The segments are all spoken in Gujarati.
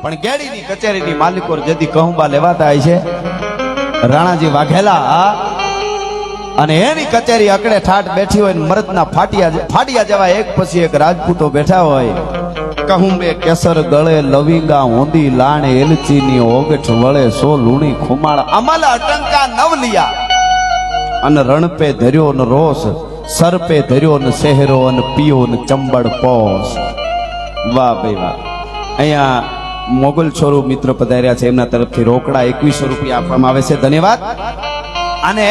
પણ ગેડીની કચેરીની માલિકો જેથી કહુંબા લેવાતા હોય છે રાણાજી વાઘેલા અને એની કચેરી અકડે ઠાઠ બેઠી હોય, મરદના ફાટિયા જેવા એક પછી એક રાજપૂતો બેઠા હોય. કહુંબે કેસર ગળે લવિંગા ઊંધી લાણ એલચીની ઓગઠ વળે સો લૂણી ખુમાળ અમલ અટંકા નવલિયા અને રણપે ધર્યો ને રોષ, સરપે ધર્યો ને શહેરો અને પીયો ને ચંબળ પોસ. વાહ ભાઈ વાહ. અહીંયા મોગલ છોરું મિત્ર પધાર્યા છે, એમના તરફથી રોકડા 2100 રૂપિયા આપવામાં આવે છે. ધન્યવાદ. અને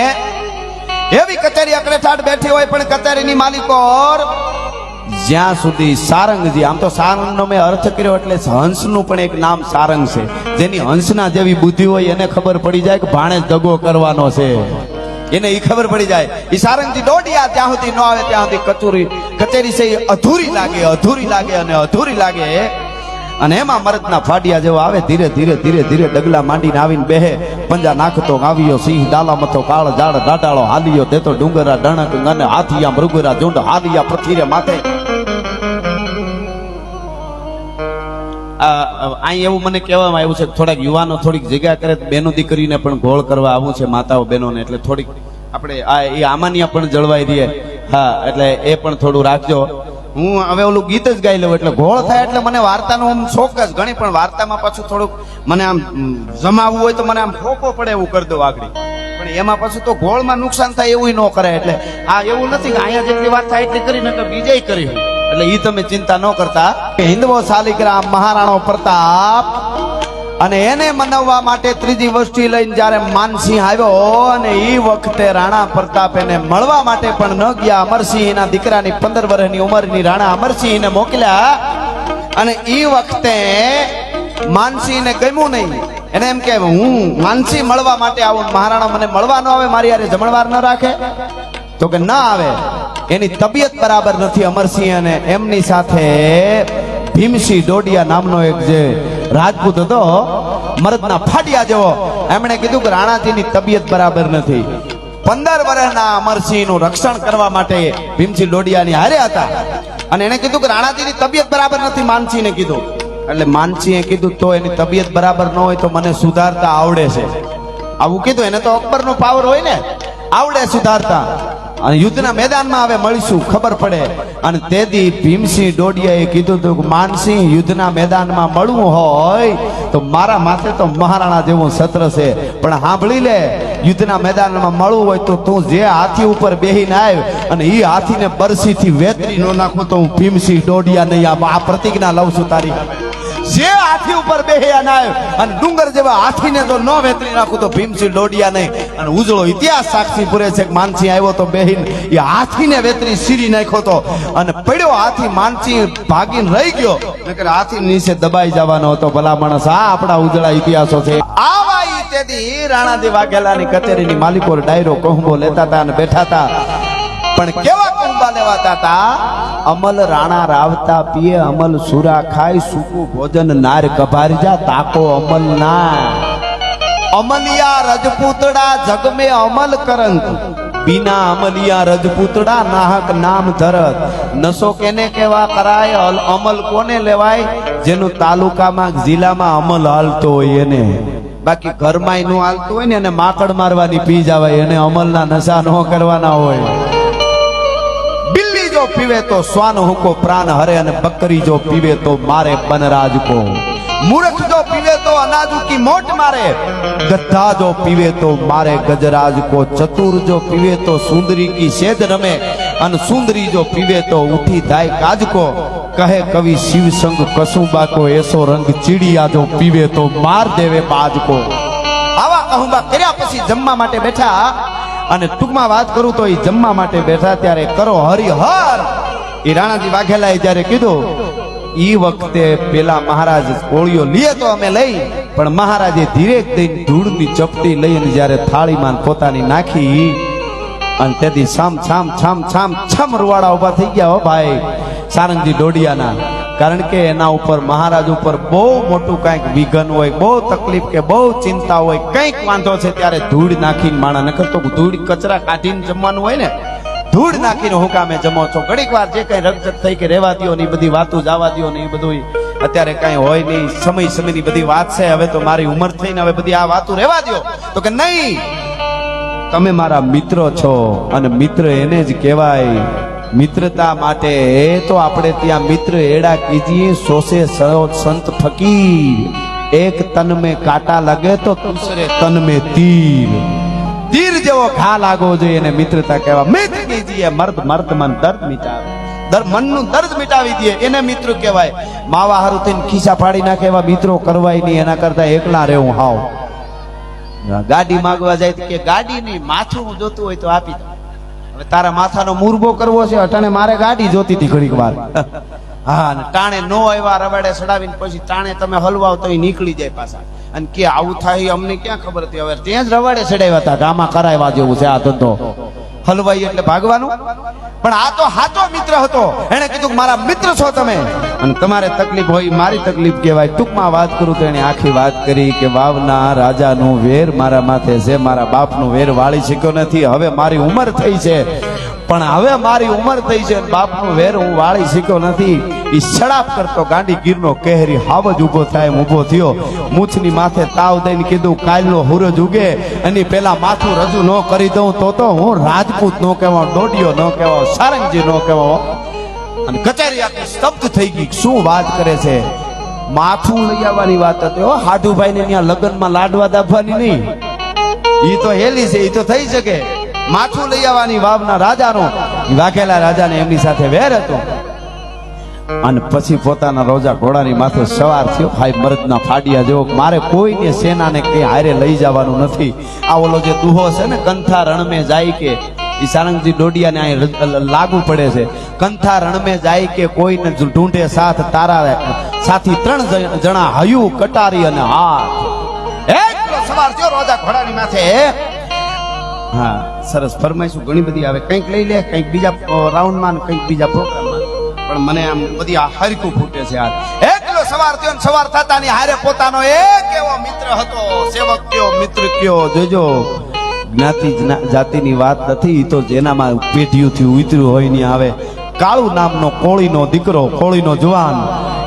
એવી કચેરી અકડે ઠાઠ બેઠી હોય પણ કચેરીની માલિકો જ્યાં સુધી સારંગજી, આમ તો સારંગનો મેં અર્થ કર્યો એટલે હંસનું પણ એક નામ સારંગ છે. જેની હંસના જેવી બુદ્ધિ હોય એને ખબર પડી જાય કે ભાણે દગો કરવાનો છે, એને ઈ ખબર પડી જાય. ઈ સારંગજી દોડિયા ત્યાં સુધી ન આવે ત્યાં સુધી કચેરી છે એ અધૂરી લાગે અને અધૂરી લાગે. અને એમાં મરદના ફાડિયા જેવો આવે, ધીરે ધીરે ધીરે ધીરે ડગલા માંડીને આવીને બેહે. પંજા નાખતો આવ્યો સિંહ, ડાલા મથો કાળ ઝાડ ડાટાળો હાલિયો દેતો ડુંગરા ડણક અને હાથિયા મૃગરા ઝુંડ હાલિયા પથીરે માથે. અહીં એવું મને કહેવામાં આવ્યું છે થોડાક યુવાનો થોડીક જગ્યા કરે બેનો દીકરીને પણ ગોળ કરવા આવું છે, માતાઓ બહેનોને, એટલે થોડીક આપણે એ આમાનિયા પણ જળવાઈ દઈએ. હા, એટલે એ પણ થોડું રાખજો. હું હવે ઓલું ગીત જ ગાઈ લઉં એટલે ગોળ થાય એટલે મને વાર્તાનો આમ શોખ જ ઘણી, પણ વાર્તામાં પાછું થોડુંક મને આમ જમાવવું હોય તો મને આમ ફોકો પડે એવું કરી દઉં આગળ, પણ એમાં પાછું તો ગોળમાં નુકસાન થાય એવું ન કરે. એટલે આ એવું નથી કે અહીંયા જેટલી વાત થાય એટલી કરીને તો બીજે કરી, એટલે ઈ તમે ચિંતા ન કરતા. હિન્દવો શાલિગ્રામ મહારાણો પ્રતાપ અને એને મનાવવા માટે ત્રીજી વસ્તી લઈને જયારે માનસિંહ આવ્યો અને ઈ વખતે રાણા પ્રતાપ એને મળવા માટે પણ ન ગયા. અમરસિંહ એના દીકરાની 15 વર્ષની ઉંમરની રાણા અમરસિંહને મોકલ્યા અને ઈ વખતે માનસિંહને ગમ્યું નહીં. એને એમ કે હું માનસિંહ મળવા માટે આવું, મહારાણા મને મળવા ન આવે, મારી યારે જમણવાર ન રાખે, તો કે ના આવે, એની તબિયત બરાબર નથી અમરસિંહ. અને એમની સાથે ભીમસિંહ ડોડિયા નામનો એક જે રાજપૂત હતો મરદના ફાડિયા જેવો, એમણે કીધું કે રાણાજીની તબિયત બરાબર નથી. 15 વર્ષના અમરસિંહનું રક્ષણ કરવા માટે ભીમસિંહ ડોડિયાની હારે હતા અને એને કીધું કે રાણાજીની તબિયત બરાબર નથી, માનસિંહને કીધું. એટલે માનસિંહે કીધું તો એની તબિયત બરાબર ન હોય તો મને સુધારતા આવડે છે, આવું કીધું. એને તો અકબરનો પાવર હોય ને, આવડે સુધારતા. અને યુદ્ધના મેદાનમાં હવે મળીશું ખબર પડે. અને તેથી ભીમસિંહ ડોડિયાએ કીધું હતું કે માનસિંહ યુદ્ધના મેદાનમાં મળવું હોય તો મારા માથે તો મહારાણા જેવું સત્ર છે, પણ સાંભળી લે, યુદ્ધના મેદાનમાં મળવું હોય તો તું જે હાથી ઉપર બેહીને આવ અને ઈ હાથીને બરસીથી વેતરી નો નાખું તો હું ભીમસિંહ ડોડિયા નહીં. આ પ્રતિજ્ઞા લઉં છું તારી. જે હાથી ઉપર બેહ્યા ના અને ડુંગર જેવા હાથીને તો ન વેતરી નાખું તો ભીમસિંહ ડોડિયા નહીં. અને ઉજળો ઇતિહાસ સાક્ષી પૂરે છે કે માનસિંહ આવ્યો તો બેહીને એ હાથીને વેતરી સીરી નાખ્યો તો અને પડ્યો હાથી. માનસિંહ ભાગીને રહી ગયો, નકર હાથી નીચે દબાઈ જવાનો હતો. ભલા માણસ, આ આપણા ઉજળા ઇતિહાસો છે. આવા તેથી રાણાજી વાઘેલાની કચેરીની માલિકો ડાયરો કહુંબો લેતા હતા અને બેઠા હતા. પણ કેવા કહુંબા લેવાતા હતા? અમલ રાણા રાવતા પીએ, અમલ સુરા ખાય, સૂકું ભોજન નાર કભારજા, તાકો અમલ ના. અમલિયા રજપૂતડા જગ में અમલ કરંત, बिना अमलिया रजपूतड़ा नाहक नाम धरत. नशो केने केवा कराय, अमल कोने लेवाय? जेनु तालुका में जिला में अमल हालतो होय एने. बाकी घर में नु हालतो होय ने एने माकड़ मारवानी पी जावाय, एने अमलना नशा न करवाना होय. बिल्ली जो पीवे तो स्वान हुको प्राण हरे, अने बकरी जो पीवे तो मारे बनराज को. मूर्ख जो पीवे तो अनाजू की मोट मारे, गद्दा जो पीवे तो मारे गजराज को. चतुर जो पीवे तो सुंदरी की सेध रमे, अन सुंदरी जो पीवे तो उठी धाय काज को. कहे कवि शिव संग कसुंबा को, ऐसो रंग चिड़िया जो पीवे तो मार देवे बाज को. आवा कहूंबा कर्या पछी जमवा माटे बैठा. અને ટૂંકમાં વાત કરું તો એ જમવા માટે બેઠા ત્યારે કરો હરિહર એ રાણાજી વાઘેલાએ જ્યારે કીધું, ઈ વખતે પેલા મહારાજ કોળીઓ લીએ તો અમે લઈ, પણ મહારાજે ધીરે દઈને ધૂળની ચપટી લઈને જ્યારે થાળીમાં પોતાની નાખી અને તેથી છમ છમ છમ છમ છમ રૂવાડા ઉભા થઈ ગયા. હો ભાઈ સારંગજી ડોડિયાના, કારણ કે એના ઉપર મહારાજ ઉપર બહુ મોટું કંઈક વિઘન હોય, બહુ તકલીફ કે બહુ ચિંતા હોય, કંઈક વાંધો છે ત્યારે ધૂળ નાખીને માણા નકર તો ધૂળ કચરા કાઢીને જમવાનું હોય ને, ધૂળ નાખીને હું કામે જમો છો? ઘડીક વાર જે કઈ રગજગ થઈ કે રહેવા દો ને એ બધી વાતો જવા દો ને એ બધું અત્યારે કઈ હોય નહીં, સમયની બધી વાત છે, હવે તો મારી ઉંમર થઈને હવે બધી આ વાતો રહેવા દો. તો કે નહીં, તમે મારા મિત્ર છો અને મિત્ર એને જ કહેવાય. મિત્રતા માટે તો આપણે ત્યાં મિત્ર એડા કીજીએ સોસે સંત ફકીર. એક તન में કાંટા લગે તો દૂસરે તન में तीर. तीर જેવો ઘા લાગવો જોઈએ એને મિત્રતા કહેવા. મિત્ર કીજીએ મર્દ મર્દ મન દર્દ મિટાવે, મનનું દર્દ મિટાવી દે એને મિત્ર કહેવાય. માવા હારું થઈને ખિસ્સા ફાડી નાખે એવા મિત્રો કરવાય નહીં, એના કરતા એકલા રહેવું હાવ. ગાડી માંગવા જાય તો કે ગાડી નહીં, માથું જોતું હોય તો આપી દો. હવે તારા માથાનો મુરબો કરવો છે, અટાણે મારે ગાડી જોતી હતી ઘડીક વાર. હા, ટાણે નો આવ્યા રવાડે ચડાવીને પછી ટાણે તમે હલવાઓ તો નીકળી જાય પાછા. અને કે આવું થાય અમને ક્યાં ખબર હતી. હવે ત્યાં જ રવાડે ચડાવ્યા હતા, ગામમાં કરાવ્યા જેવું છે આ ધંધો. હલવાઈ એટલે ભાગવાનું. પણ આ તો સાચો મિત્ર હતો. એને કીધું મારા મિત્ર છો તમે, અને તમારે તકલીફ હોય મારી તકલીફ કહેવાય. ટૂંકમાં વાત કરું તો એને આખી વાત કરી કે વાવના રાજાનું વેર મારા માથે છે, મારા બાપનું વેર વાળી શક્યો નથી. હવે મારી ઉંમર થઈ છે, પણ હવે મારી ઉંમર થઈ છે, બાપનું વેર હું વાળી શક્યો નથી. ઈ શરાબ કરતો ગાંડી ગીરનો કહેરી હાવ જ ઉભો થાય ઉભો થયો. મૂછની માથે તાવ દઈને કીધું કાલનો સૂરજ ઉગે અને પેલા માથું રજૂ ન કરી દઉં તો હું રાજપૂત નો કહેવા, ડોડિયો ન કહેવા, સારંગજી નો કહેવા. અને કચેરી આખી સ્તબ્ધ થઈ ગઈ. શું વાત કરે છે? માથું લઈ આવવાની વાત હતી હો. હાડુભાઈ ને ત્યાં લગ્નમાં લાડવા દાફવાની નહીં, ઈ તો હેલી છે, ઈ તો થઈ શકે. માથું લઈ આવવાની વાવના રાજાનો, વાઘેલા રાજાને એમની સાથે વેર હતો. અને પછી પોતાના રોજા ઘોડાની માથે સવાર થયો. ભાઈ મરદના ફાડિયા જેવો, મારે કોઈને સેનાને કઈ હારે લઈ જવાનું નથી. આ ઓલો જે દુહો છે ને, કંથા રણ में જાય કે, ઈ સારંગજી ડોડિયાને અહીં લાગુ પડે છે. કંથા રણ में જાય કે કોઈને ઢૂંઢે સાથ, તારા સાથી 3 જણા હયું કટારી અને હાથ. એકલો સવાર થયો રોજા ઘોડાની માથે. હા, સરસ ફરમાઈશું ઘણી બધી આવે. કંઈક લઈ લે, કંઈક બીજા રાઉન્ડમાં, કંઈક બીજા પ્રોગ્રામમાં. પણ મને આમ બધી આ હરકું ફૂટે છે યાર. એકલો સવાર થયો ને સવાર થતાની હારે પોતાનો એક એવો મિત્ર હતો. સેવક કયો મિત્ર કયો, જોજો જ્ઞાતિ જાતિની વાત નથી, તો જેનામાં પેઢીઓથી ઉતર્યું હોય ને આવે. કાળુ નામનો કોળીનો દીકરો, કોળીનો જુવાન,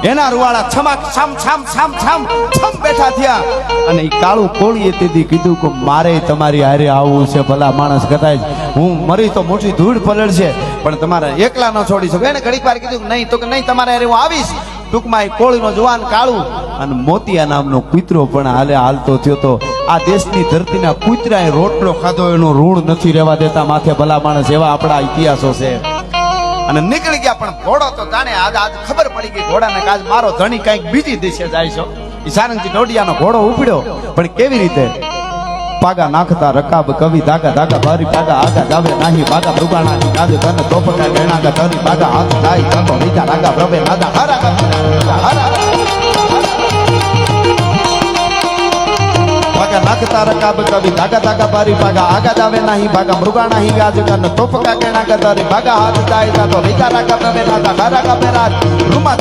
એના રૂવાળા છમાક છમ છમ છમ છમ છમ બેઠા થયા. અને એ કાળુ કોળીએ તેથી કીધું કે મારે તમારી હારે આવવું છે. ભલા માણસ કદાચ હું મરી તો મોટી ધૂળ પલળશે, પણ તમારે એકલા ન છોડી શકો. એને ઘડીક વાર કીધું નહીં, તો કે નહીં તમારે હારે હું આવીશ. ટૂંકમાં એ કોળીનો જુવાન કાળુ અને મોતિયા નામનો કૂતરો પણ હાલતો થયો. તો આ દેશની ધરતીના કૂતરાએ રોટલો ખાધો એનું ઋણ નથી રહેવા દેતા માથે. ભલા માણસ એવા આપણા ઇતિહાસો છે. અને નીકળી ગયા. પણ ઘોડો તો જાણે આજ ખબર પડી ગઈ ઘોડાને કે આજ મારો ધણી કઈક બીજી દિશે જાય છે. ઈ સારંગજી ડોડિયાનો ઘોડો ઉપડ્યો, પણ કેવી રીતે? પાગા નાખતા રકાબ કવિ ધાગા ધાગા બારી પાગા આગા જાવે નાહી બાગા મૃગાણા ગાજે ધન તોપકા ગણાગા ધરી પાગા હાથ થાય ચાતો નીચા રાગા પ્રભે નાગા હારા હારા પાગા નાખતા રકાબ કવિ ધાગા ધાગા બારી પાગા આગા જાવે નાહી બાગા મૃગાણા હી ગાજે ધન તોપકા ગણાગા ધરી પાગા હાથ થાય ચાતો નીચા રાગા પ્રભે નાગા હારા ગા મેરાજ રૂમા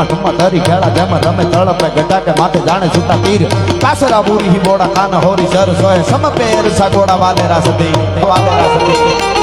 ટુમા ધરી ખેડા જેમ રમે તળપે ગટા કે માથે જાણે સુતા તીર કાસરા બુરી હી બોડા કાન હોરી સર સોય સમ પેર સગોડા વાલે રાસતી વાલે રાસતી.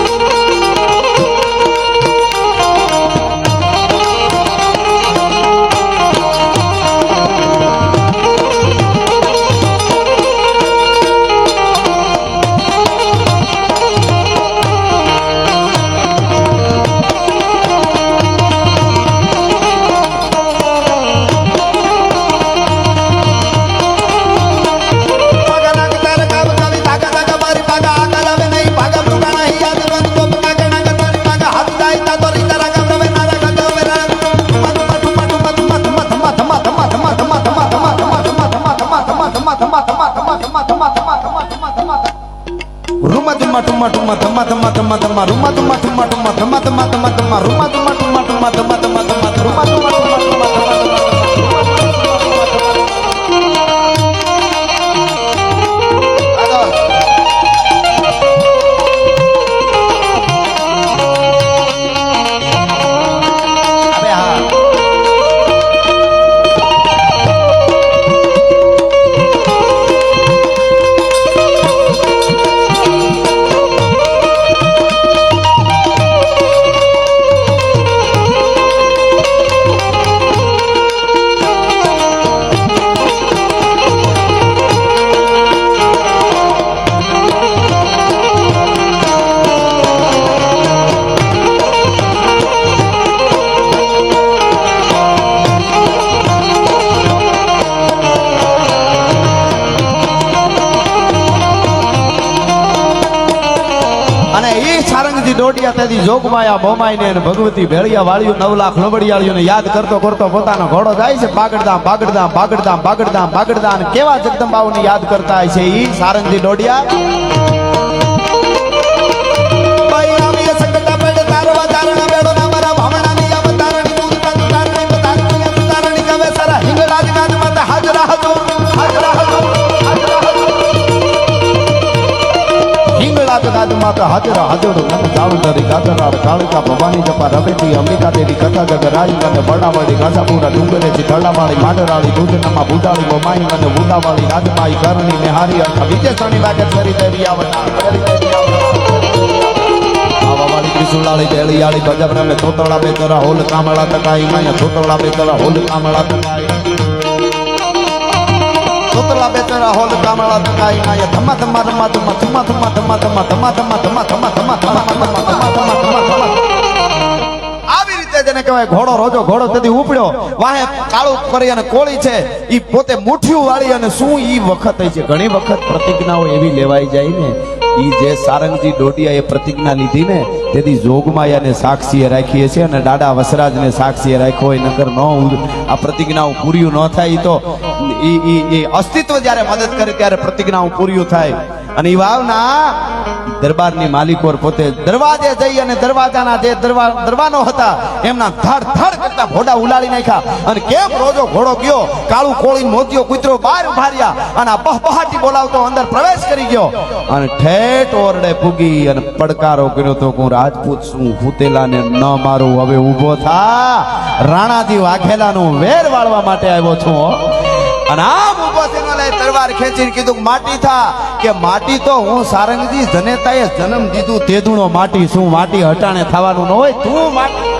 તેથી જોગમાયા મોમાઈને અને ભગવતી ભેળિયા વાળીઓ 9 લાખ લબડિયાળીઓને યાદ કરતો કરતો પોતાનો ઘોડો જાય છે બાગડધામ બાગડધામ બાગડધામ બાગડધામ બાગડધામ અને કેવા જગદંબાઓને યાદ કરતા હોય છે ઈ સારંગજી ડોડિયા ભાઈ આવી સંકટા પડે તારવા તારણા બેડો ના મારા ભાવણાની અવતારણી મૂર્તા તારણી પતારણી તારણી કવે સારા હિંગળાજ ગાજ માતા હાજરા હતો હિંગળાજ ગાજ માતા હાજરા હાજરો મન જાવંદરી ગાતરા કાળકા ભવાની જપા રવેતી અંબિકા દેવી કથા જગ રાઈ અને બડાવાડી ગાસાપુરા ડુંગરેથી ધડાવાળી માડરાળી દૂધનામાં બુડાળી બોમાઈ અને બુડાવાળી રાજમાઈ કરણી નિહારી અર્થા વિજયસણી વાગેશ્વરી દેવી આવતા આવાવાળી ત્રિશુલાળી બેળિયાળી ગજબરામે તોતળા બેતરા હોલ કામળા તકાઈ માયા તોતળા બેતરા હોલ કામળા તકાઈ તોતળા બેતરા હોલ કામળા તકાઈ માયા ધમા ધમા ધમા ધમા ધમા ધમા ધમા ધમા ધમા ધમા ધમા ધમા ધમા ધમા આવી રીતે જેને કહેવાય ઘોડો રોજો ઘોડો તેથી ઉપડ્યો વાહે કાળું કરી અને કોળી છે ઈ પોતે મુઠ્ઠીયું વાળી અને શું ઈ વખત છે ઘણી વખત પ્રતિજ્ઞાઓ એવી લેવાઈ જાય ને ઈ જે સારંગજી ડોડિયાએ પ્રતિજ્ઞા લીધી ને તેથી જોગમાયાને સાક્ષીએ રાખીએ છે અને દાડા વસરાજને સાક્ષીએ રાખ્યો હોય નકર ન આ પ્રતિજ્ઞાઓ પૂર્યું ન થાય તો ઈ અસ્તિત્વ જ્યારે મદદ કરે ત્યારે પ્રતિજ્ઞાઓ પૂર્યું થાય અને ઈ વાવના દરબારની માલિકોર પોતે દરવાજે જઈ અને દરવાજાના જે દરવાનો હતા એમના ધડ ધડ કરતા ઘોડા ઉલાડી નાખ્યા અને કેમ રોજો ઘોડો ગયો કાળું કોળી મોતિયો કૂતરો બહાર ઉભાર્યા અને આ બહબહાટી બોલાવતો અંદર પ્રવેશ કરી ગયો અને ઠેઠ ઓરડે પૂગી અને પડકારો કર્યો તો હું રાજપૂત છું હુતેલાને ન મારું હવે ઊભો થા રાણાજી વાઘેલાનું વેર વાળવા માટે આવ્યો છું અને આમ ઉભો થઈને લઈ તલવાર ખેંચીને કીધું માટી થા કે માટી તો હું સારંગજી જનેતાએ જન્મ દીધું તેદુણો માટી શું માટી હટાણે થવાનું ન હોય તું માટી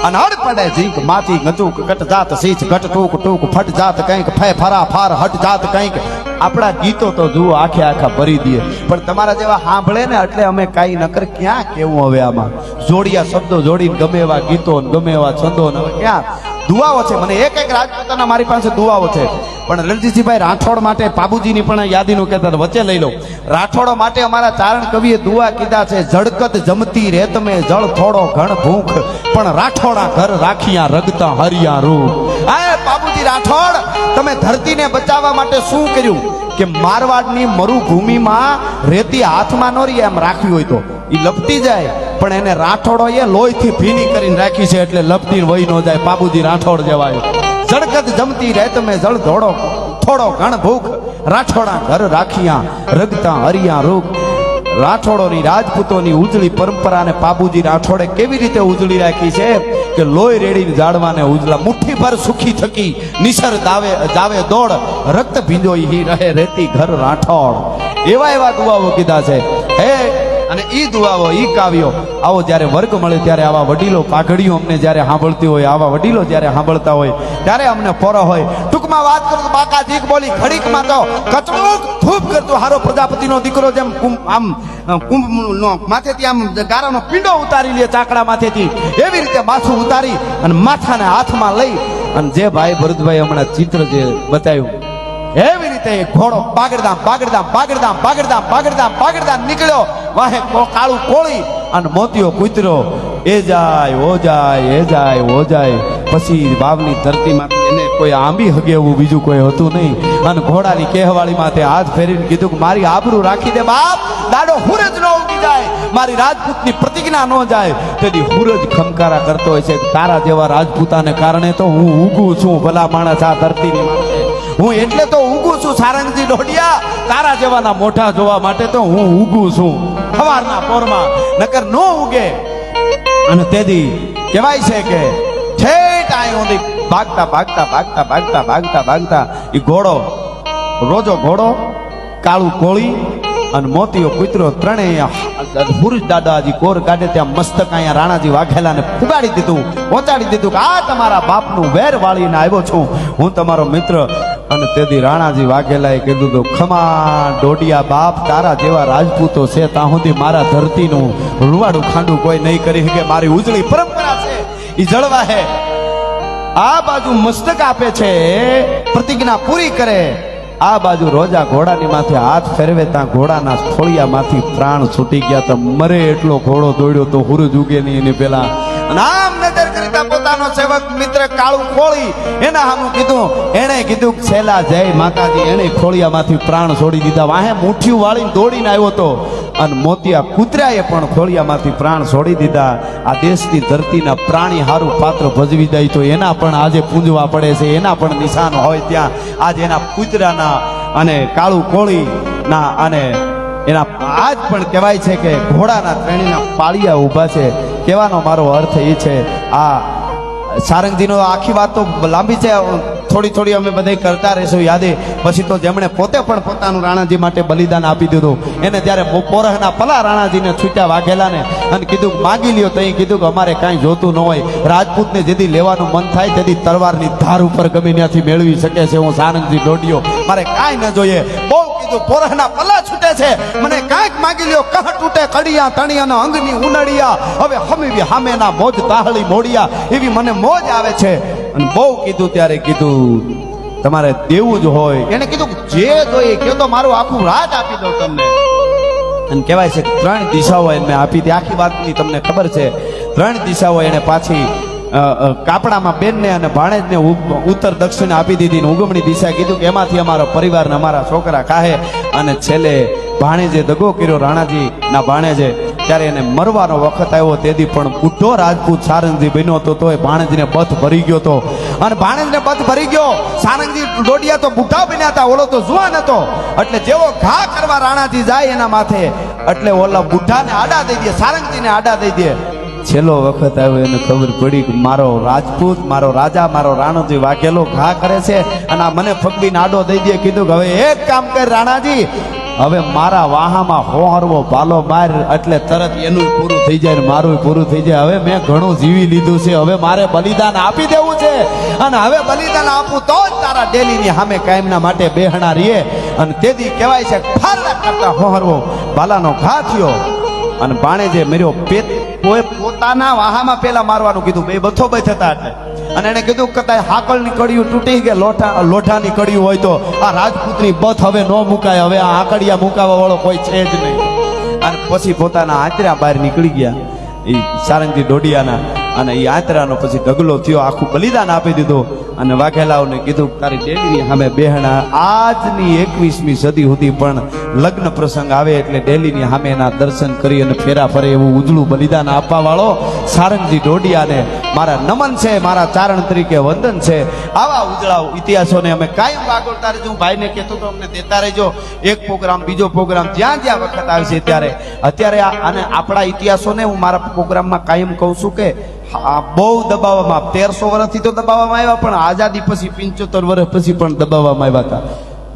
અને હડ પડે જીંક માટી ગચુક કટ જાત સીચ ઘટ ટૂક ટૂક ફટ જાત કંઈક ફે ફરા ફાર હટ જાત કંઈક આપણા ગીતો તો જુઓ આખે આખા ભરી દઈએ પણ તમારા જેવા સાંભળે ને એટલે અમે કાંઈ નકર ક્યાં કેવું હવે આમાં જોડિયા શબ્દો જોડીને ગમે એવા ગીતો ગમે એવા છંદો ને હવે ક્યાં દુઆઓ છે મને એક એક રાજપૂતોના મારી પાસે દુઆઓ છે પણ રણજીતસિંહભાઈ રાઠોડ માટે પાબુજીની પણ યાદીનું કહેતા વચ્ચે લઈ લો રાઠોડો માટે અમારા ચારણ કવિએ દુઆ કીધા છે જડકત જમતી રેત મેં જળ થોડો ઘણ ભૂખ પણ રાઠોડા ઘર રાખ્યા રગતા હરિયા રૂ આ પાબુજી રાઠોડ તમે ધરતીને બચાવવા માટે શું કર્યું કે મારવાડની મરુભૂમિમાં રેતી હાથમાં ન રહી એમ રાખવી હોય તો ઈ લપટી જાય પણ એને રાઠોડો એ લોહીથી ભીની કરીને રાખી છે એટલે લપટી વહી ન જાય પાબુજી રાઠોડ જેવાય જડકત જમતી રહે તમે જળ ધોડો થોડો ઘણ ભૂખ રાઠોડા ઘર રાખ્યા રગતા હરિયા રૂપ રાઠોડોની રાજપૂતોની ઉજળી પરંપરાને પાબુજી રાઠોડે કેવી રીતે ઉજળી રાખી છે કે લોહી રેડીને જાળવાને ઉજળા મુઠ્ઠી ભર સુખી થકી નિસર દાવે જાવે દોડ રક્ત ભીંજોઈ હી રહે રેતી ઘર રાઠોડ એવા એવા દુઆઓ કીધા છે હે અને ઈ દુઆઓ ઈ કાવ્યો આવો જ્યારે વર્ગ મળે ત્યારે આવા વડીલો પાઘડીઓ અમને જ્યારે સાંભળતી હોય આવા વડીલો જ્યારે સાંભળતા હોય ત્યારે અમને પોરો હોય ટૂંકમાં વાત કરું તો બાકા જીક બોલી ઘડીકમાં તો કચડુક ધૂપ કરતો હારો પ્રજાપતિનો દીકરો જેમ આમ કુંભ માથેથી આમ ગારાનો પીંડો ઉતારી લે ચાકડા માથેથી એવી રીતે માથું ઉતારી અને માથાને હાથમાં લઈ અને જે ભાઈ ભરતભાઈ હમણાં ચિત્ર જે બતાવ્યું એવી રીતે ઘોડો બાગડધામ બાગડધામ બાગડધામ બાગડધામ બાગડધામ બાગડધામ નીકળ્યો વાહે કાળું કોળી અને મોતિયો કૂતરો એ જાય ઓ જાય એ જાય ઓ જાય પછી વાવની ધરતીમાં એને કોઈ આંબી હગે એવું બીજું કોઈ હતું નહીં અને ઘોડાની કહેવાળી માથે હાથ ફેરીને કીધું કે મારી આબરૂ રાખી દે બાપ દાડો હુરજ ન ઉગી જાય મારી રાજપૂતની પ્રતિજ્ઞા ન જાય તેથી હુરજ ખમકારા કરતો હોય છે તારા જેવા રાજપૂતાને કારણે તો હું ઉગું છું ભલા માણસ આ ધરતીની માથે હું એટલે તો ઉગું છું સારંગજી ડોડિયા તારા જેવાના મોઢા જોવા માટે તો હું ઉગું છું સવારના પોરમાં નકર નો ઉગે અને તેથી કહેવાય છે કે ઠેઠ આય સુધી ભાગતા ભાગતા ભાગતા ભાગતા ભાગતા ભાગતા ઈ ઘોડો રોજો ઘોડો કાળું કોળી અને મોતીયો કૂતરો ત્રણેય પુરુષ દાદાજી કોર કાઢે ત્યાં મસ્તક અહીંયા રાણાજી વાઘેલાને પુગાડી દીધું પહોંચાડી દીધું કે આ તમારા બાપનું વેર વાળીને આવ્યો છું હું તમારો મિત્ર અને તેથી રાણાજી વાઘેલાએ કીધું તો ખમા ડોડિયા બાપ તારા જેવા રાજપૂતો છે ત્યાં સુધી મારા ધરતીનું રૂવાડું ખાંડું કોઈ નહીં કરી શકે મારી ઉજળી પરંપરા છે ઈ જળવા હે આ બાજુ મસ્તક આપે છે પ્રતિજ્ઞા પૂરી કરે આ બાજુ રોજા ઘોડાની માથે હાથ ફેરવે ત્યાં ઘોડાના ખોળિયામાંથી પ્રાણ છૂટી ગયા તો મરે એટલો ઘોડો દોડ્યો તો હુરજ ઉગે નહીં એની પેલા નામ નજર કરીતા પોતાનો સેવક મિત્ર કાળું ખોળી એના સામું કીધું એણે કીધું છેલ્લા જય માતાજી એણે ખોળિયામાંથી પ્રાણ છોડી દીધા વાહે મુઠ્ઠીઓ વાળીને દોડીને આવ્યો તો અને મોતિયા કૂતરાએ પણ ખોળિયામાંથી પ્રાણ છોડી દીધા આ દેશની ધરતીના પ્રાણી હારું પાત્ર ભજવી જાય તો એના પણ આજે પૂંજવા પડે છે એના પણ નિશાન હોય ત્યાં આજે એના કૂતરાના અને કાળું કોળીના અને એના આજ પણ કહેવાય છે કે ઘોડાના ત્રણેયના પાળિયા ઊભા છે કહેવાનો મારો અર્થ એ છે આ સારંગજીનો આખી વાત તો લાંબી છે થોડી થોડી અમે બધા કરતા રહીશું યાદે પછી તો જેમણે પોતે પણ પોતાનું રાણાજી માટે બલિદાન આપી દીધું એને ત્યારે પોરહના પલા રાણાજીને છૂટ્યા વાઘેલા ને અને કીધું માગી લ્યો તો કીધું કે અમારે કાંઈ જોતું ન હોય રાજપૂતને જેથી લેવાનું મન થાય તેથી તલવારની ધાર ઉપર ગમે ત્યાંથી મેળવી શકે છે હું સારંગજી દોડ્યો મારે કાંઈ ન જોઈએ બહુ કીધું પોરહના પલા છૂટે છે મને કાંઈક માગી લ્યો કહ તૂટે કડિયા તણિયાના અંગની ઉનડિયા હવે હમીવી હામેના મોજ તાહળી મોડિયા એવી મને મોજ આવે છે અને બહુ કીધું ત્યારે કીધું તમારે દેવું જ હોય એને કીધું જે જોઈએ કે તો મારું આખું રાજ આપી દઉં તમને અને કહેવાય છે 3 દિશાઓ એને આપી હતી આખી વાતની તમને ખબર છે 3 દિશાઓ એને પાછી કાપડામાં બેનને અને ભાણેજને ઉત્તર દક્ષિણ આપી દીધી ને ઉગમણી દિશા કીધું કે એમાંથી અમારો પરિવાર ને અમારા છોકરા કાહે અને છેલ્લે ભાણેજે દગો કર્યો રાણાજી ના ભાણેજે ત્યારે એને મરવાનો વખત આવ્યો તેથી પણ બુઢો રાજપૂત સારંગજી બન્યો હતો તોય ભાણેજને બથ ભરી ગયો હતો અને ભાણેજને બથ ભરી ગયો સારંગજી દોડિયા તો બુઢા બન્યા હતા ઓલો તો જુવાન હતો એટલે જેવો ઘા કરવા રાણાજી જાય એના માથે એટલે ઓલા બુઢાને આડા દઈ દે સારંગજીને આડા દઈ દે છેલ્લો વખત આવ્યો એને ખબર પડી કે મારો રાજપૂત મારો રાજા મારો રાણોજી વાઘેલો ઘા કરે છે અને આ મને ફગવીને આડો દઈ દે કીધું કે હવે એક કામ કર રાણાજી હવે મારા વાહામાં હોહરવો ભાલો માર એટલે તરત એનું પૂરું થઈ જાય ને મારું પૂરું થઈ જાય હવે મેં ઘણું જીવી લીધું છે હવે મારે બલિદાન આપી દેવું છે અને હવે બલિદાન આપું તો જ તારા ડેલીની સામે કાયમના માટે બેહણા રહીએ અને તેથી કહેવાય છે ફાલા કરતા હોહરવો ભાલાનો ઘા થયો અને ભાણેજે મર્યો કોઈ પોતાના વાહામાં પેલા મારવાનું કીધું બે બથો બથ હતા એટલે અને એને કીધું કે હાકળની કડિયું તૂટી ગયા લોઠાની કડિયું હોય તો આ રાજપૂતની બથ હવે ન મુકાય હવે આ આકડિયા મુકાવા વાળો કોઈ છે જ નહીં અને પછી પોતાના આંતરા બહાર નીકળી ગયા એ સારંગજી દોડિયાના અને એ આંતરાનો પછી ઢગલો થયો આખું બલિદાન આપી દીધું અને વાઘેલાઓને કીધું તારી ડેલીની સામે બેહણા આજની 21મી સદી સુધી પણ લગ્ન પ્રસંગ આવે એટલે ડેલીની સામે એના દર્શન કરી અને ફેરા ફરે એવું ઉજળું બલિદાન આપવા વાળો સારંગજી દોડિયાને મારા નમન છે મારા ચારણ તરીકે વંદન છે આવા ઉજળા ઇતિહાસોને અમે કાયમ વાગોળતા રહેજો હું ભાઈને કહેતો તો અમને દેતા રહેજો એક પ્રોગ્રામ બીજો પ્રોગ્રામ જ્યાં જ્યાં વખત આવે છે ત્યારે અત્યારે અને આપણા ઇતિહાસોને હું મારા પ્રોગ્રામમાં કાયમ કહું છું કે બહુ દબાવવામાં 1300 વર્ષથી તો દબાવવામાં આવ્યા પણ આઝાદી પછી 75 વર્ષ પછી પણ દબાવવામાં આવ્યા હતા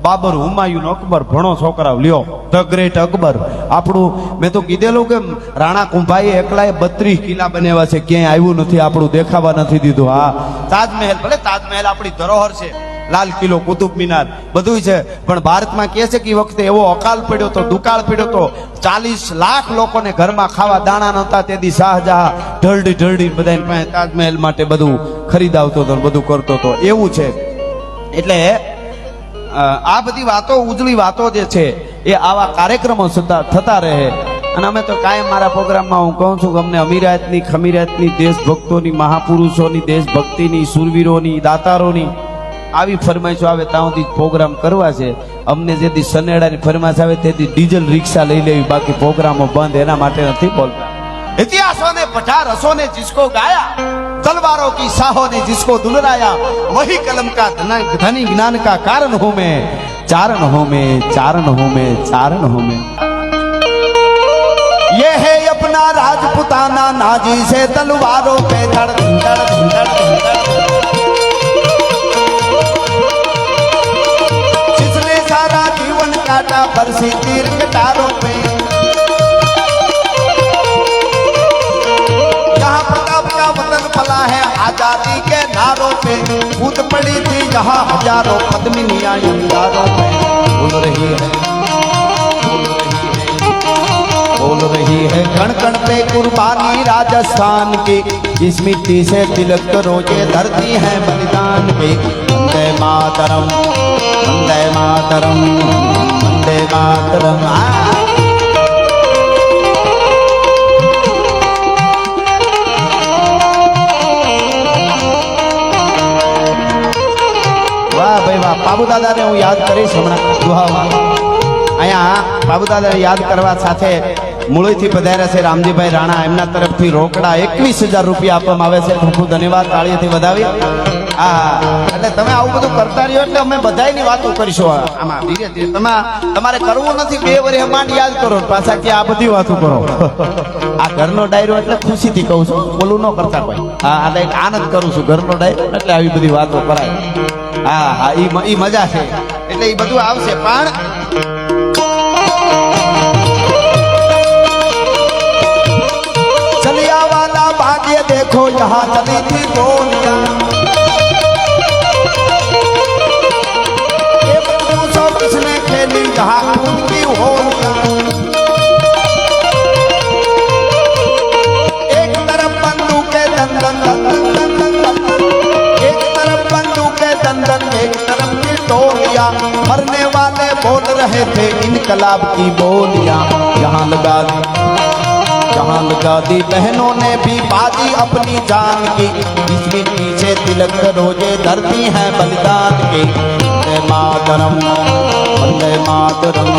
બાબર હુમાયુન અકબર ભણો છોકરાઓ લ્યો ધ ગ્રેટ અકબર આપણું મેં તો કીધેલું કે રાણા કુંભાઈએ એકલાએ 32 કિલ્લા બનાવ્યા છે ક્યાંય આવ્યું નથી આપણું દેખાવા નથી દીધું હા તાજમહેલ ભલે તાજમહેલ આપણી ધરોહર છે લાલ કિલ્લો કુતુબ મિનાર બધું છે પણ ભારતમાં કહે છે કે એ વખતે એવો અકાલ પડ્યો તો દુકાળ પડ્યો તો 40 લાખ લોકોને ઘરમાં ખાવા દાણા નહોતા તેથી શાહજહાં ઢળડી બધાની પાસે તાજમહેલ માટે બધું ખરીદાવતો હતો બધું કરતો હતો એવું છે એટલે આ બધી વાતો ઉજળી વાતો જે છે એ આવા કાર્યક્રમો થતા રહે અને અમે તો કાયમ મારા પ્રોગ્રામમાં હું કહું છું કે અમને અમીરાતની ખમીરાતની દેશભક્તોની મહાપુરુષોની દેશભક્તિની સુરવીરોની દાતારોની આવી ફરમાઈશો આવે ત્યાં સુધી પ્રોગ્રામ કરવા છે અમને જેથી સનેડાની ફરમાઈશ આવે તેથી ડીઝલ રિક્ષા લઈ લેવી બાકી પ્રોગ્રામો બંધ એના માટે નથી બોલતા इतिहासों ने पढ़ा रसों ने जिसको गाया तलवारों की साहों ने जिसको दुलराया वही कलम का धनी ज्ञान का कारण हूं मैं चारण हूं मैं चारण हूं मैं चारण हूं मैं ये है अपना राजपुताना नाजी से तलवारों पे धड़ धड़ धड़ जिसने सारा जीवन काटा बरसी तीर कटारों पे वतन पला है आजादी के नारों पे कूद पड़ी थी जहां हजारों पद्मिनियां अंगारों पे बोल रही है बोल रही है कण कण पे कुर्बानी राजस्थान की, इस मिट्टी से तिलक करो ये धरती है बलिदान की। वंदे मातरम, वंदे मातरम, वंदे मातरम। વાહ ભાઈ વાહ, બાબુ દાદાને હું યાદ કરીશ હમણાં દુહામાં. અહીંયા બાબુ દાદાને યાદ કરવા સાથે મૂળીથી પધાર્યા છે રામજીભાઈ રાણા, એમના તરફથી રોકડા 21,000 રૂપિયા આપવામાં આવે છે. ખૂબ ખૂબ ધન્યવાદ, તાળીઓથી વધાવી. એટલે તમે આવું બધું કરતા રહ્યો એટલે અમે બધાયની વાતો કરીશું આમાં ધીરે ધીરે. તમારે કરવું નથી, 2 વર્ષ માંડ યાદ કરો પાછા કે આ બધી વાતો કરો. આ ઘરનો ડાયરો એટલે ખુશીથી કહું છું, બોલું ન કરતા કોઈ. આ આનંદ કરું છું, ઘરનો ડાયરો એટલે આવી બધી વાતો કરાય. હા, ઈ મજા છે એટલે ઈ બધું આવશે. પણ चलिया वाला भाग्य देखो यहाँ चली थी गोलियां, ये बंदूक सब किसने खेली यहाँ खून की होलियां। एक तरफ बंदूक के दंदन दंदन दंदन दंदन, एक तरफ बंदूक के दंदन, एक तरफ की टोलियां। मरने वाले बोल रहे थे इनकलाब की बोलियां। यहाँ लगा दी बहनों ने भी बाजी अपनी जान की, इसमें पीछे तिलक रोजे धरती है बलिदान की। वंदे मातरम, वंदे मातरम।